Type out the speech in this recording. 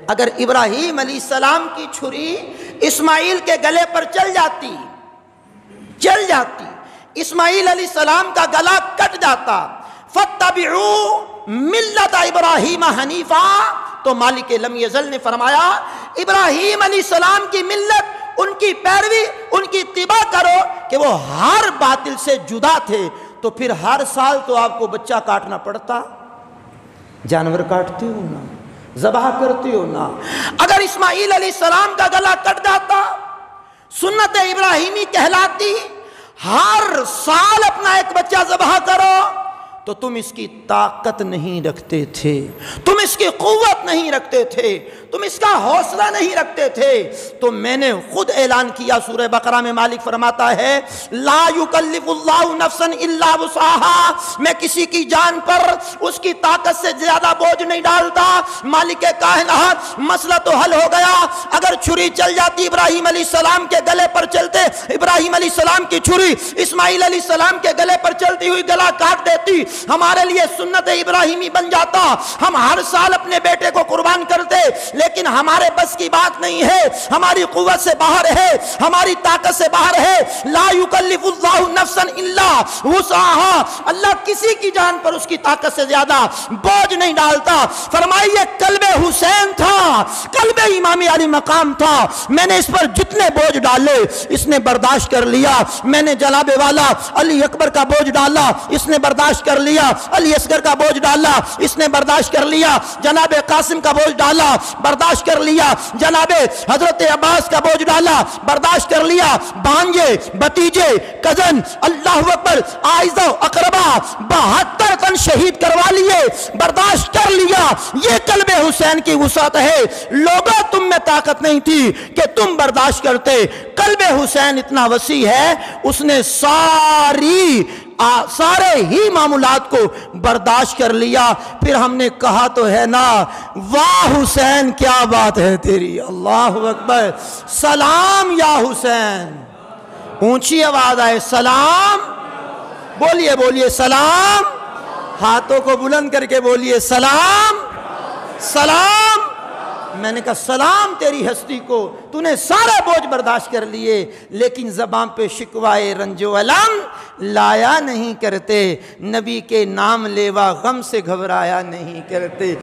اگر ابراہیم علیہ السلام کی چھری اسماعیل کے گلے پر چل جاتی، اسماعیل علیہ السلام کا گلا کٹ جاتا، فَاتَّبِعُوا مِلَّةَ إِبْرَاهِيمَ حَنِيفًا، تو مالک لم یزل نے فرمایا ابراہیم علیہ السلام کی ملت، ان کی پیروی، ان کی اتباع کرو کہ وہ ہر باطل سے جدا تھے۔ تو پھر ہر سال تو آپ کو بچہ کاٹنا پڑتا، جانور کاٹتے ہو نا، ذبح کرتے ہو نا۔ اگر اسماعیل علیہ السلام کا گلا کٹ جاتا، سنت ابراہیمی کہلاتی، ہر سال اپنا ایک بچہ ذبح کرو، تو تم اس کی طاقت نہیں رکھتے تھے، تم اس کی قوت نہیں رکھتے تھے، تم اس کا حوصلہ نہیں رکھتے تھے۔ تو میں نے خود اعلان کیا، سورہ بقرہ میں مالک فرماتا ہے لا یکلف اللہ نفسا الا وسعها، میں کسی کی جان پر اس کی طاقت سے زیادہ بوجھ نہیں ڈالتا۔ مالک کائنات، مسئلہ تو حل ہو گیا۔ اگر چھری چل جاتی ابراہیم علیہ السلام کے گلے پر چلتے، ابراہیم علیہ السلام کی چھری اسماعیل علیہ السلام کے گلے پر چلتی ہوئی گلا کاٹ دیتی، ہمارے لیے سنت ابراہیمی بن جاتا، ہم ہر سال اپنے بیٹے کو قربان کرتے، لیکن ہمارے بس کی بات نہیں ہے، ہماری قوت سے باہر ہے، ہماری طاقت سے باہر ہے۔ لا یکلف اللہ نفسا الا وسعها، اللہ کسی کی جان پر اس کی طاقت سے زیادہ بوجھ نہیں ڈالتا۔ فرمائیے قلب حسین تھا، قلب امام علی مقام تھا، میں نے اس پر جتنے بوجھ ڈالے اس نے برداشت کر لیا۔ میں نے جناب والا علی اکبر کا بوجھ ڈالا، اس نے برداشت کر لیا۔ علی اصغر کا بوجھ ڈالا، اس نے برداشت کر لیا۔ جناب قاسم کا بوجھ ڈالا، برداشت کر لیا۔ جناب حضرت عباس کا بوجھ ڈالا، برداشت کر لیا۔ بھانجے، بھتیجے، کزن، اللہ اکبر، آئزہ اقربا 72 تن شہید کروا لیے، برداشت کر لیا۔ یہ قلب حسین کی وسعت ہے۔ لوگوں تم میں طاقت نہیں تھی کہ تم برداشت کرتے، قلب حسین اتنا وسیع ہے، اس نے سارے ہی معاملات کو برداشت کر لیا۔ پھر ہم نے کہا تو ہے نا، واہ حسین کیا بات ہے تیری، اللہ اکبر، سلام یا حسین، اونچی آواز آئے سلام، بولیے بولیے سلام، ہاتھوں کو بلند کر کے بولیے سلام سلام۔ میں نے کہا سلام تیری ہستی کو، تو نے سارے بوجھ برداشت کر لیے، لیکن زبان پہ شکوائے رنج و الم لایا نہیں کرتے، نبی کے نام لیوا غم سے گھبرایا نہیں کرتے۔